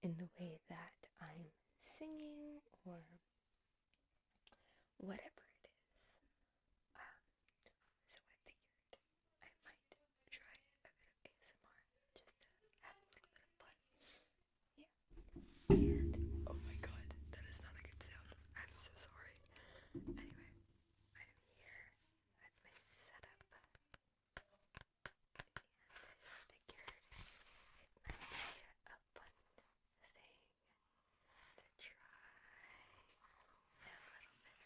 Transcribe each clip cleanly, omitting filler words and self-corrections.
in the way that I'm singing or whatever it is. So I figured I might try a bit of ASMR just to have a little bit of fun. Yeah. And oh my god, that is not a good sound. I'm so sorry. Anyway, I'm here at my setup, and I figured it might be a fun thing to try a little bit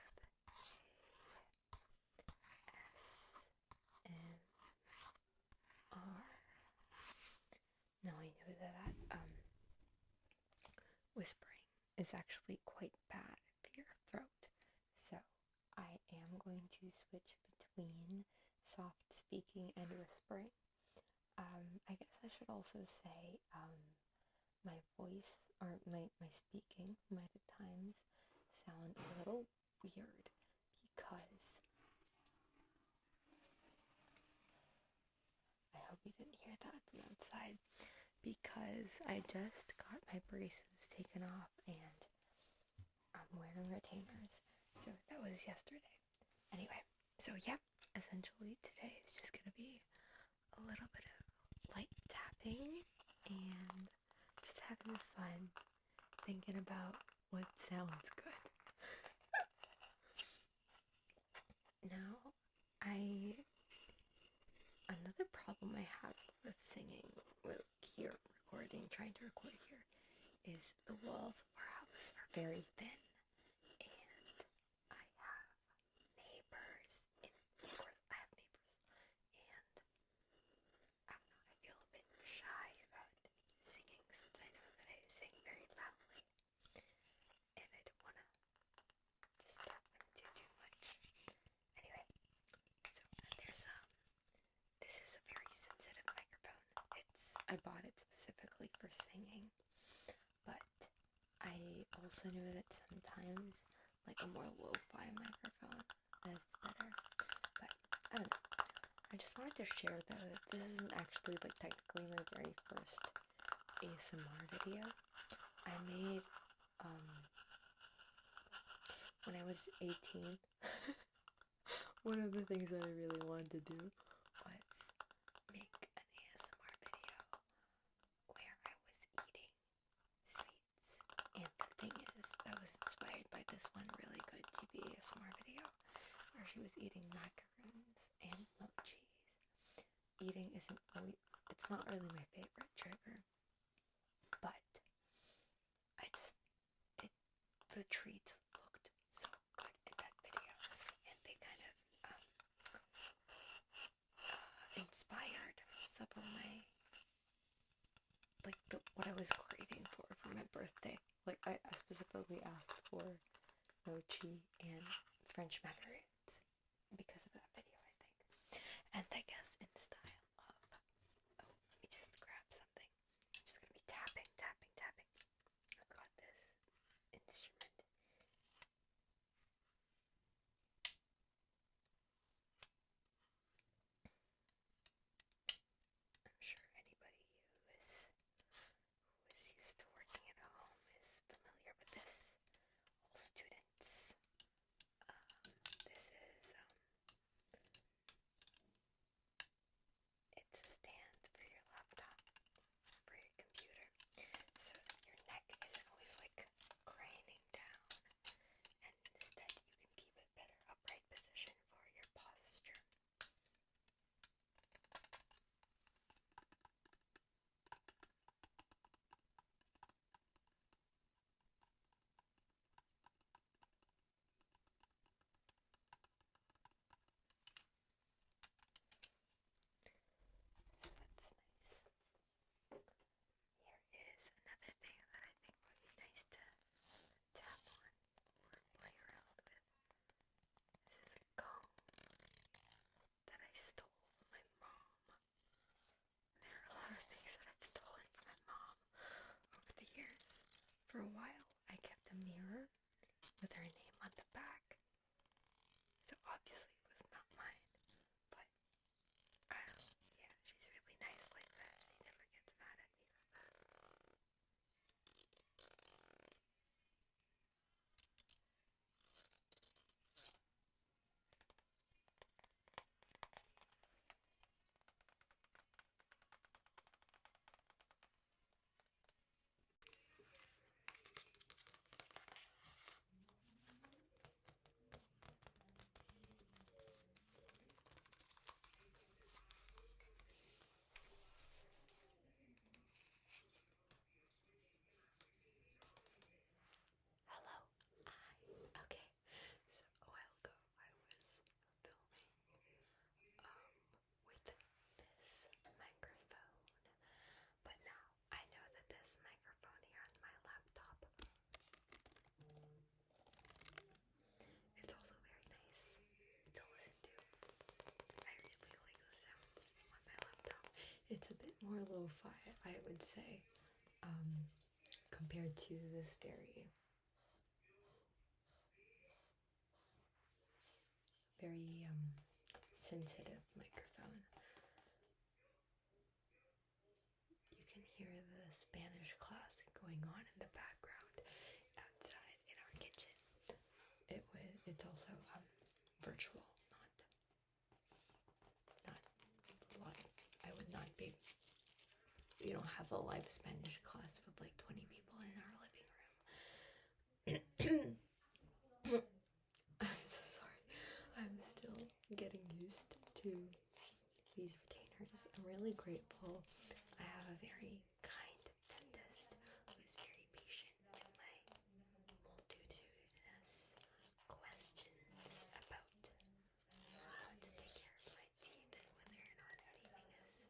of ASMR. Now I know that whispering is actually quite bad for your throat, so I am going to switch between soft speaking and whispering. I guess I should also say my voice or my speaking might at times sound a little weird because I hope you didn't hear that from outside, because I just got my braces taken off and I'm wearing retainers. So that was yesterday. Anyway, so yeah, essentially today is just gonna be a little bit of light tapping and just having fun thinking about what sounds good. Now, another problem I have with singing, with trying to record here, is the walls of our house are very thin, and I have neighbors, and of course I have neighbors, and I don't know, I feel a bit shy about singing since I know that I sing very loudly, and I don't want to disturb them too much. Anyway, so this is a very sensitive microphone. I bought it specifically for singing, but I also know that sometimes like a more lo-fi microphone is better. But I don't know. I just wanted to share though that this isn't actually like technically my very first ASMR video. I made when I was 18. One of the things that I really wanted to do was make an ASMR video where I was eating sweets. And the thing is, I was inspired by this one really good GB ASMR video where she was eating macaroons and mochis. Eating isn't always, it's not really my favorite trigger, but the treats looked so good in that video, and they kind of inspired some of my, like what I was craving for my birthday. Like I specifically asked for mochi and French macaroons because of that video, I think. And I guess in style of, oh, let me just grab something. I'm just gonna be tapping, tapping, tapping. I've got this instrument. I'm sure anybody who is used to working at home is familiar with this. All students. This more lo-fi, I would say, compared to this very sensitive microphone. You can hear the Spanish class going on in the background outside in our kitchen. It's also virtual, not live. I would not be. We don't have a live Spanish class with like 20 people in our living room. I'm so sorry. I'm still getting used to these retainers. I'm really grateful. I have a very kind dentist who is very patient with my multitudinous questions about how to take care of my teeth and whether or not anything is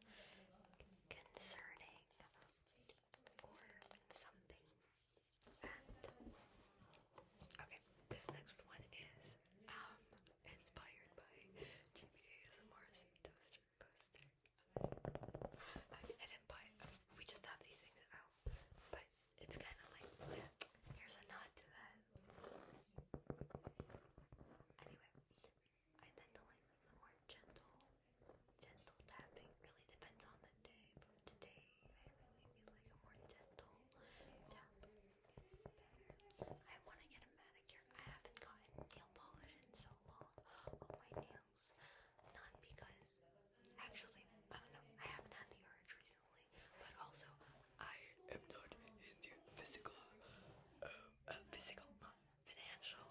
concerning or something. Okay, this next one is inspired by GBASMR's toaster coaster. I didn't buy it. We just have these things at home, but it's kind of like, here's a nod to that. Anyway, I tend to like the more gentle tapping. Really depends on the day, but today I really feel like a more gentle tap is better. I want to get a manicure. I haven't gotten nail polish in so long on my nails. Not because, actually, I don't know, I haven't had the urge recently, but also I am not in the physical, not financial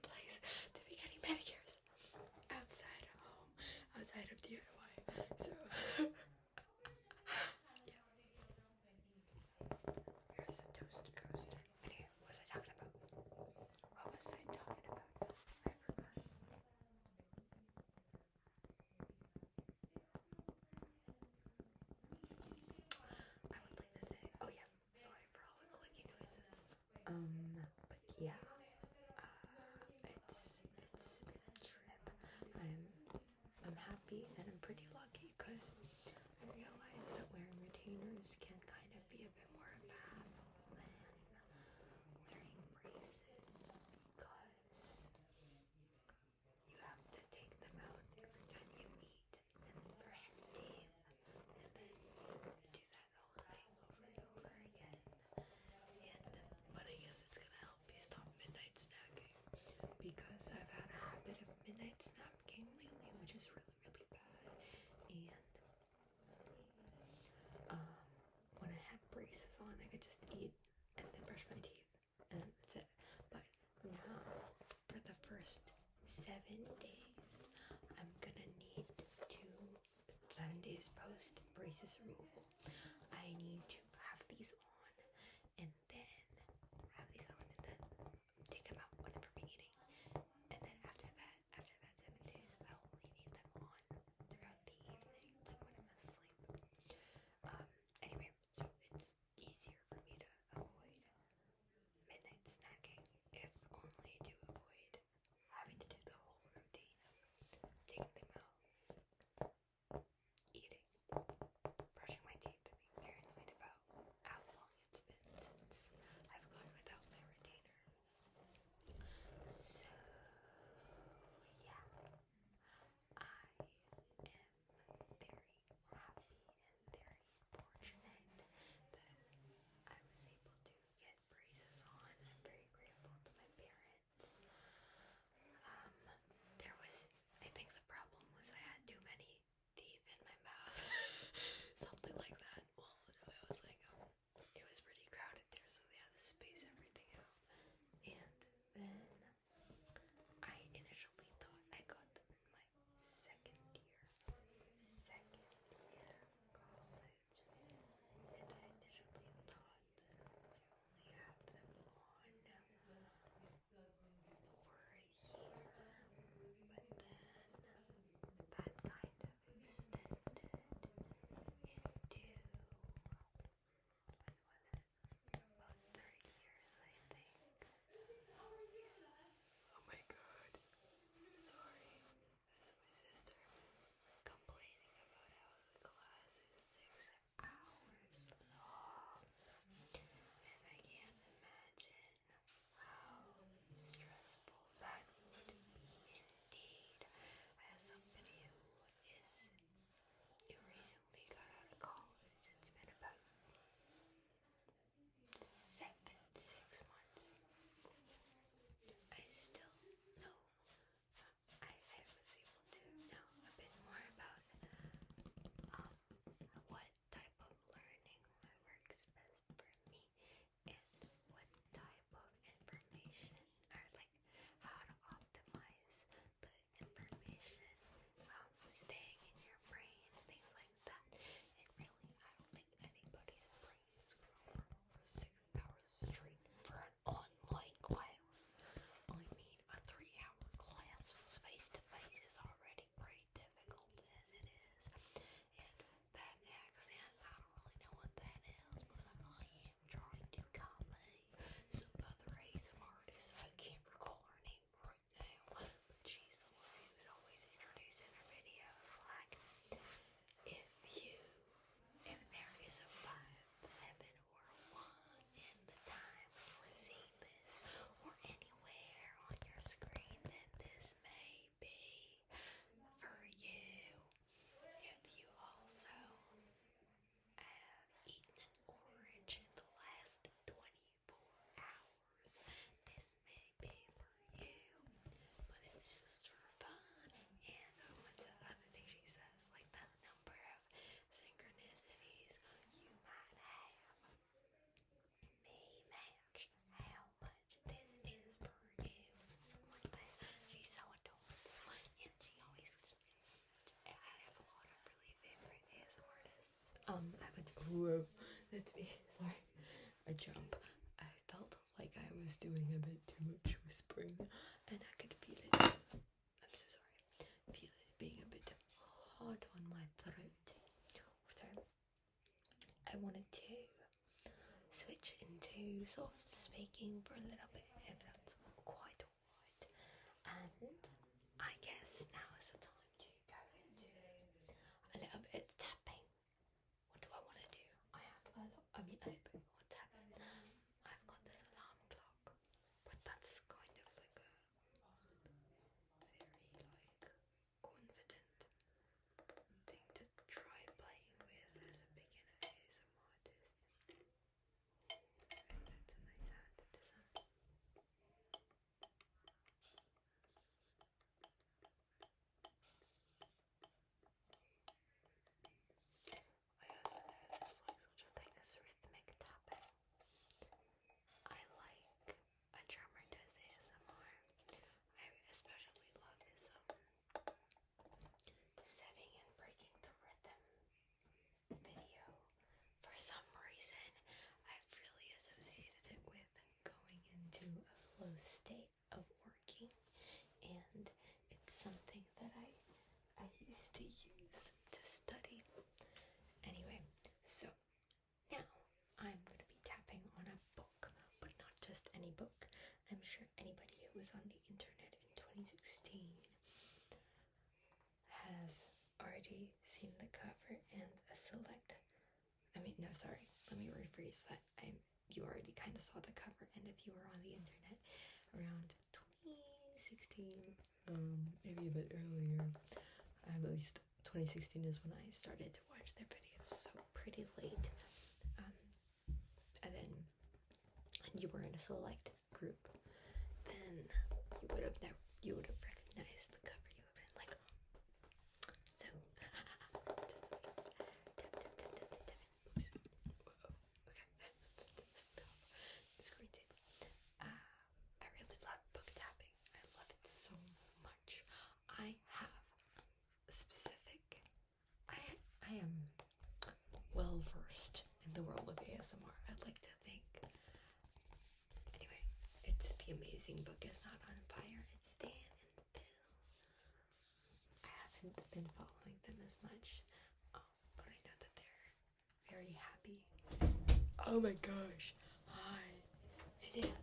place to be getting manicures outside of home, outside of DIY. So, yeah. Here's a toaster coaster. Anyway, what was I talking about? I forgot. I would like to say, oh yeah, sorry for all the clicking noises. But yeah, it's been a trip. I'm happy and I'm pretty lucky because I realize that wearing retainers can kind of be a bit more of a hassle than wearing braces because you have to take them out every time you eat and then brush your teeth and then do that whole thing over and over again. But I guess it's gonna help me stop midnight snacking because I've had a habit of midnight snacking lately, which is really, really bad. And when I had braces on, I could just eat and then brush my teeth, and that's it. But now, for the first 7 days, I'm gonna need to, 7 days post braces removal, I need to have these on, and then have these on, and then take them out whenever I'm eating. And then after that 7 days, I'll only need them on throughout the evening, like when I'm asleep. Anyway, so it's easier for me to avoid midnight snacking, if only to avoid having to do the whole routine of taking them out, eating, brushing my teeth, being paranoid about how long I went, whoa, that's me, sorry, a jump. I felt like I was doing a bit too much whispering, and I could feel it, I'm so sorry, feel it being a bit hard on my throat. So, I wanted to switch into soft speaking for a little bit, if that's quite alright. And I guess now is the time to go into a little bit of tapping. What do I want to do? I have a lot, a bit more tapping. I've got this alarm clock, but that's kind of like a very confident thing to try playing with as a beginner ASMR artist. And that's a nice hand design. I also know there's like such a thing as rhythmic tapping. I like a drummer does ASMR. I especially love his setting and breaking the rhythm video. For some reason, I've really associated it with going into a flow state of working, and it's something that I used to use to study. Anyway, so now I'm going to be tapping on a book, but not just any book. I'm sure anybody who was on the internet in 2016 has already seen the cover and a select. No, sorry, let me rephrase that. You already kind of saw the cover, and if you were on the internet around 2016, maybe a bit earlier, at least 2016 is when I started to watch their videos, so pretty late. And then you were in a select group, then you would have recognized the cover. You would have been like, so. Oops. Whoa. Okay. Screen tape. I really love book tapping. I love it so much. I have a specific. I am well versed in the world of ASMR. I'd like to think. Anyway, it's The Amazing Book Is Not on Fire. It's Dan and Bill. I haven't been following them as much, but I know that they're very happy. Oh my gosh! Hi, see that?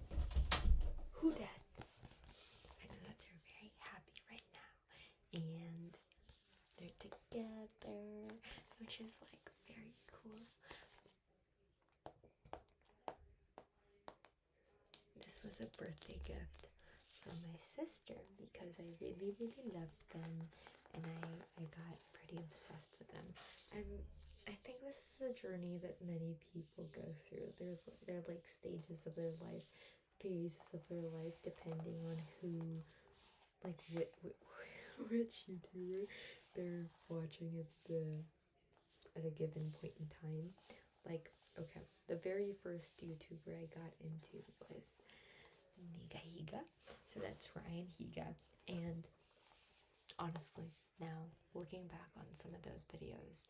Who that? I know that they're very happy right now, and they're together, which is like very cool. This was a birthday gift from my sister because I really, really loved them, and I got pretty obsessed with them. I think this is a journey that many people go through. There are like stages of their life, phases of their life, depending on who, like which YouTuber they're watching at a given point in time. Like, okay, the very first YouTuber I got into was Higa. So that's Ryan Higa. And honestly, now looking back on some of those videos,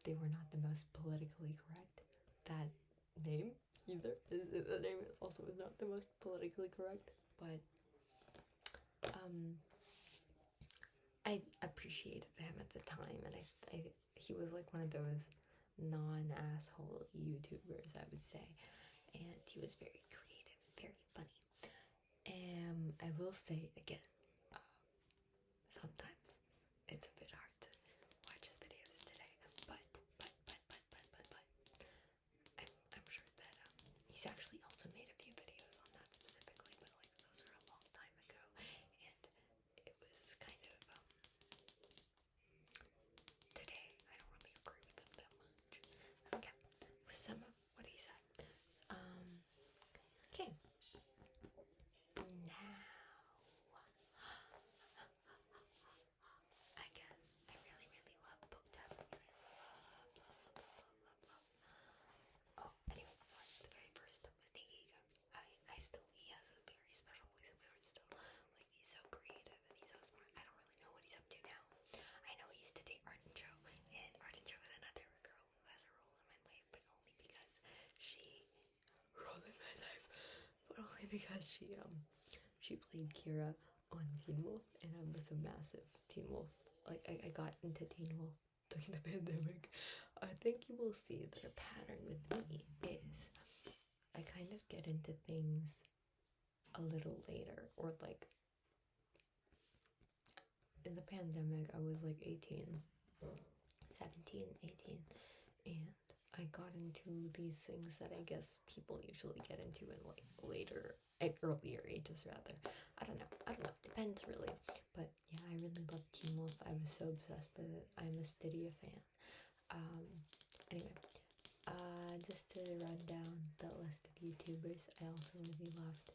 they were not the most politically correct. That name either. The name also is not the most politically correct, but I appreciated him at the time, and he was like one of those non-asshole YouTubers, I would say, and he was very creative, very funny. I will say again, sometimes it's a bit hard to watch his videos today, but I'm sure that he's actually also made a few videos on that specifically, but like those are a long time ago, and it was kind of today I don't really agree with him that much. Okay, with some of what he said. Okay. Now I guess I really, really love book tapping, and I love. Oh, anyway, sorry. The very first was the because she played Kira on Teen Wolf, and I was a massive Teen Wolf. Like I got into Teen Wolf during the pandemic. I think you will see that a pattern with me is I kind of get into things a little later, or like in the pandemic I was like 18, 17, 18, and I got into these things that I guess people usually get into in like later, earlier ages rather. I don't know, depends really. But yeah, I really love Teen Wolf. I was so obsessed with it. I'm a Stydia fan. Anyway, just to run down the list of YouTubers I also really loved.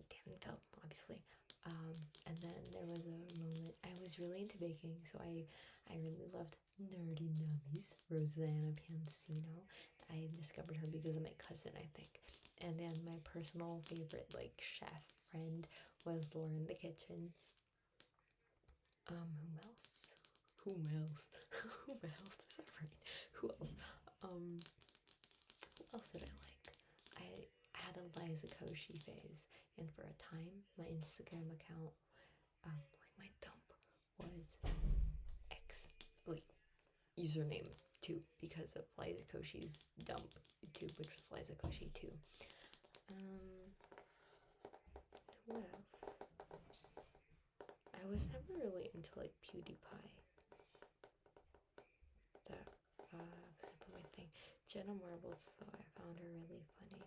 Can't obviously. And then there was a moment I was really into baking, so I really loved Nerdy Nummies, Rosanna Pansino. I discovered her because of my cousin, I think. And then my personal favorite like chef friend was Lauren the Kitchen. Who else? Who else? Who else? Is that right? Who else? Who else did I like? I had a Liza Koshy phase, and for a time, my Instagram account, like my dump, was X, like username 2 because of Liza Koshy's dump YouTube, which was Liza Koshy 2. What else? I was never really into like PewDiePie. That was my thing. Jenna Marbles, though, I found her really funny.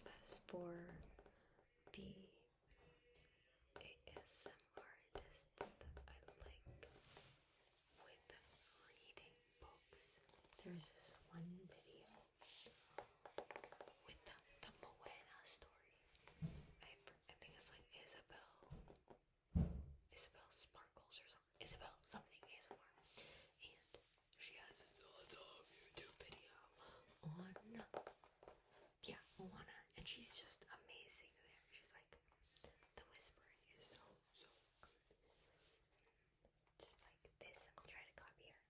As for the ASM artists that I like with reading books, there's this one video with the Moana story. I think it's like Isabel Sparkles or something. Isabel something ASMR. And she has this awesome YouTube video on Moana, and she's just amazing there. She's like, the whispering is so good. It's like this. I'll try to copy her.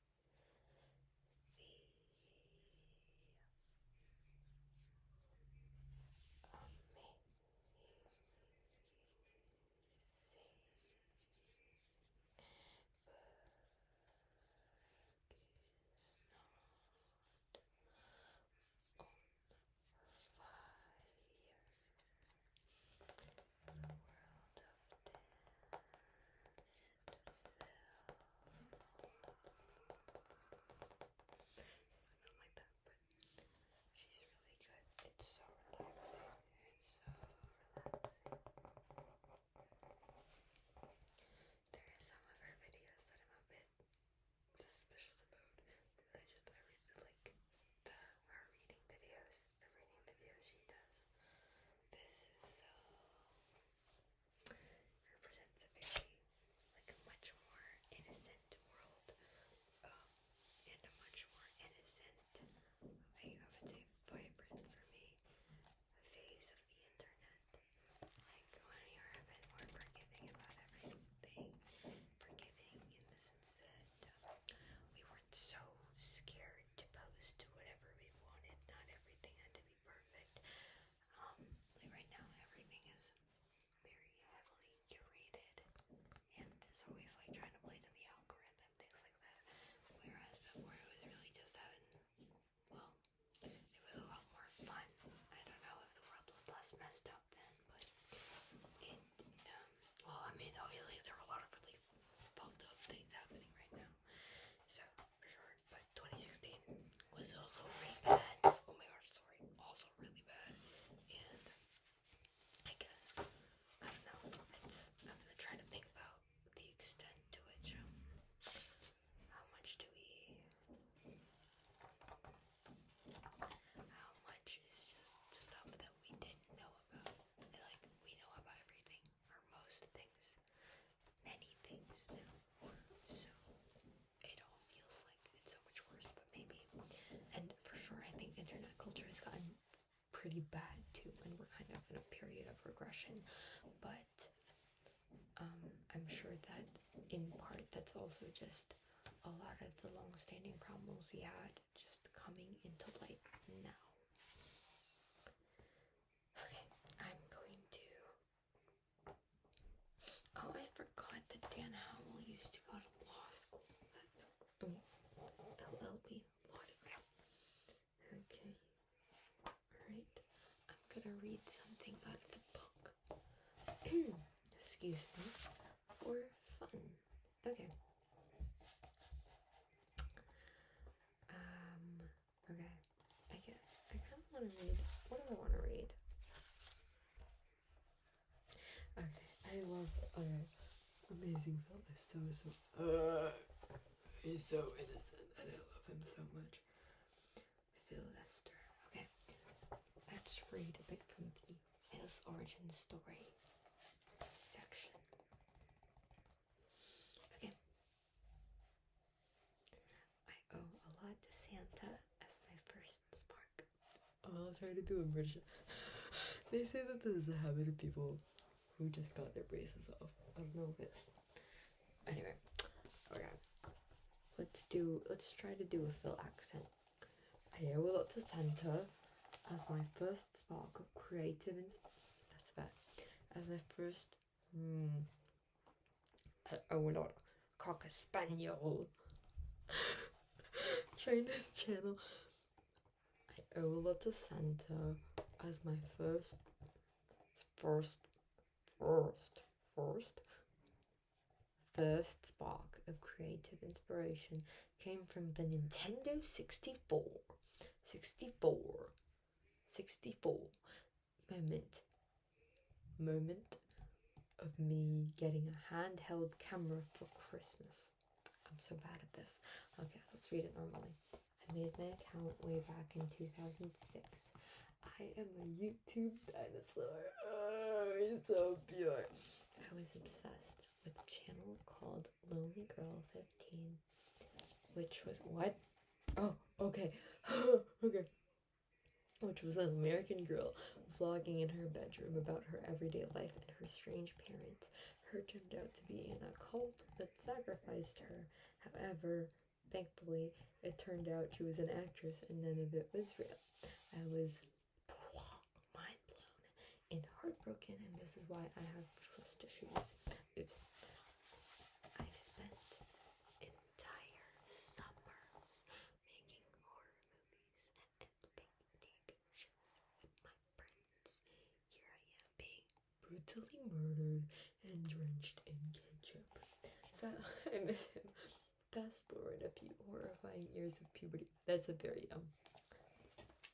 Always like trying to play to the algorithm, things like that. Whereas before it was really just having, well, it was a lot more fun. I don't know if the world was less messed up then, but it, well, I mean, obviously there are a lot of really fucked up things happening right now. So, for sure. But 2016 was also really bad. Oh my gosh, sorry. Also really bad. And I guess, I don't know, I'm gonna try to think about the extent to which, how much is just stuff that we didn't know about. Like, we know about everything, or most things, many things now. So, it all feels like it's so much worse, but maybe. And for sure, I think internet culture has gotten pretty bad too, and we're kind of in a period of regression. But I'm sure that in part that's also just a lot of the long-standing problems we had just coming into light now. Okay, I'm going to... Oh, I forgot that Dan Howell used to go to law school. That's... LLB, law degree. Okay. Alright. I'm gonna read something out of the book. Excuse me. For fun. Okay. Okay. I kind of want to read. What do I want to read? Okay. I love. Okay. Amazing Phil is so. He's so innocent, and I love him so much. Phil Lester. Okay. Let's read a bit from the Phil's origin story section. Okay. I owe a lot to Santa as my first spark. I'll try to do a British. They say that this is a habit of people who just got their braces off. I don't know if it's... Anyway. Okay. Let's try to do a Phil accent. I owe a lot to Santa as my first spark of creative that's bad. As my first I owe a lot Cocker Spaniel. Trying to channel. I owe a lot to Santa as my first spark of creative inspiration came from the Nintendo 64 moment of me getting a handheld camera for Christmas. I'm so bad at this. Okay, let's read it normally. I made my account way back in 2006. I am a YouTube dinosaur. Oh, he's so pure. I was obsessed with a channel called Lonely Girl 15, which was what? Oh, okay. Okay. Which was an American girl vlogging in her bedroom about her everyday life and her strange parents. Her turned out to be in a cult that sacrificed her. However, thankfully, it turned out she was an actress and none of it was real. I was mind blown and heartbroken, and this is why I have trust issues. Oops. I spent entire summers making horror movies and painting pictures with my friends. Here I am being brutally murdered and drenched in ketchup. I miss him. Fast forward a few horrifying years of puberty. That's a very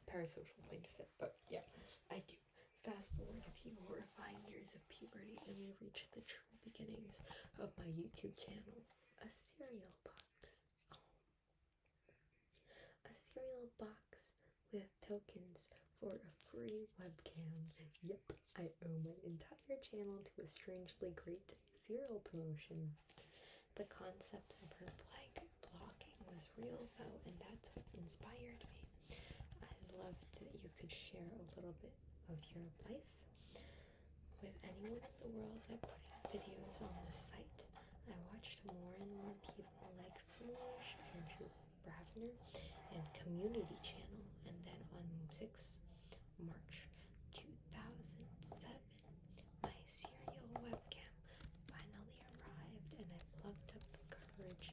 parasocial thing to say, but yeah, I do. Fast forward a few horrifying years of puberty, and we reach the true beginnings of my YouTube channel, a cereal box. Oh. A cereal box with tokens for a free webcam. Yep, I owe my entire channel to a strangely great cereal promotion. The concept of her blocking was real though, and that's what inspired me. I loved that you could share a little bit of your life with anyone in the world by putting videos on the site. I watched more and more people like Solange, Andrew Bravner, and Community Channel, and then on 6 March 2007, my cereal webcam finally arrived, and I plucked up the courage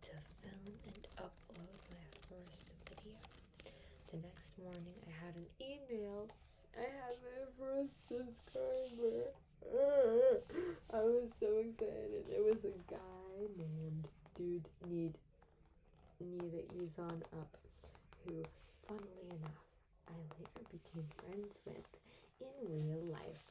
to film and upload my first video. The next morning, I had an email. I had my first subscriber. I was so excited. It was a guy named Dude Need Izon Up, who, funnily enough, I later became friends with in real life.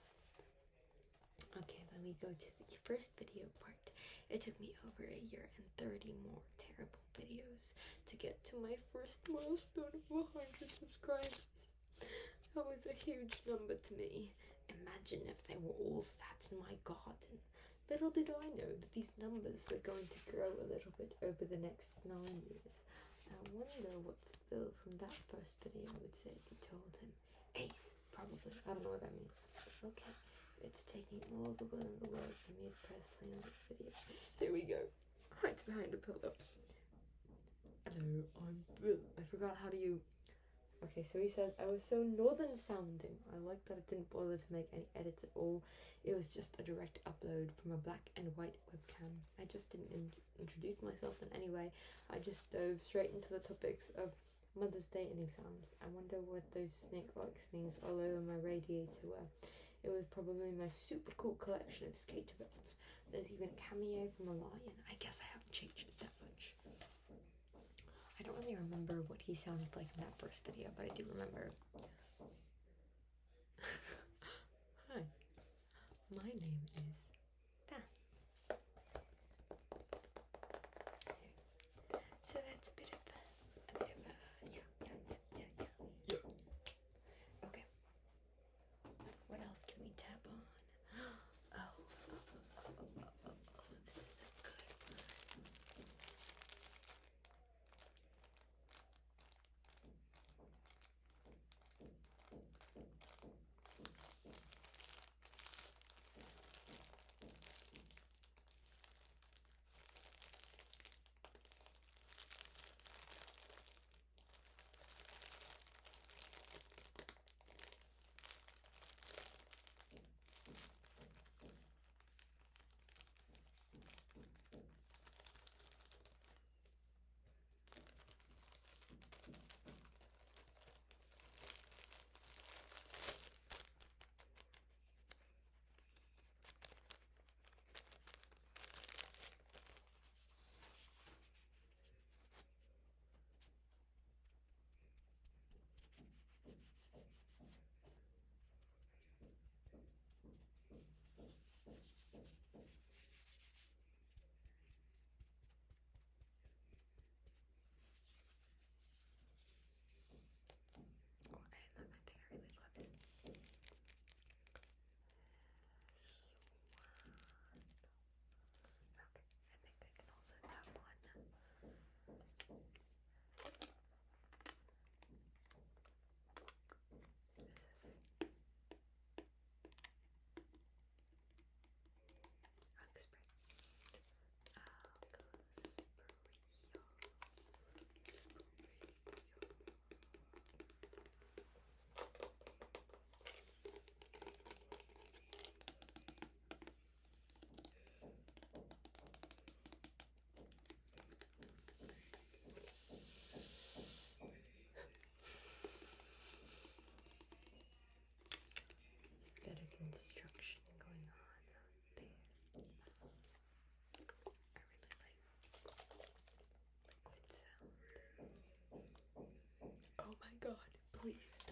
Okay, then we go to the first video part. It took me over a year and 30 more terrible videos to get to my first milestone of 100 subscribers. That was a huge number to me. Imagine if they were all sat in my garden. Little did I know that these numbers were going to grow a little bit over the next 9 years. I wonder what Phil from that first video would say if you told him. Ace, probably. I don't know what that means. Okay, it's taking all the will in the world for me to press play on this video. Here we go. Hides behind a pillow. hello, I forgot how do you. Okay, so he says, I was so northern sounding. I like that it didn't bother to make any edits at all. It was just a direct upload from a black and white webcam. I just didn't introduce myself in any way. I just dove straight into the topics of Mother's Day and exams. I wonder what those snake-like things all over my radiator were. It was probably my super cool collection of skater belts. There's even a cameo from a lion. I guess I haven't changed it that much. I don't really remember what he sounded like in that first video, but I do remember. Hi, my name is Dan. So that's a bit of yeah. Okay, what else can we tap on? This is so good. Oh, another thing I really love is okay, I think I can also tap on this is hug spray. Bit of construction going on out there. I really like liquid sound. Oh my god, please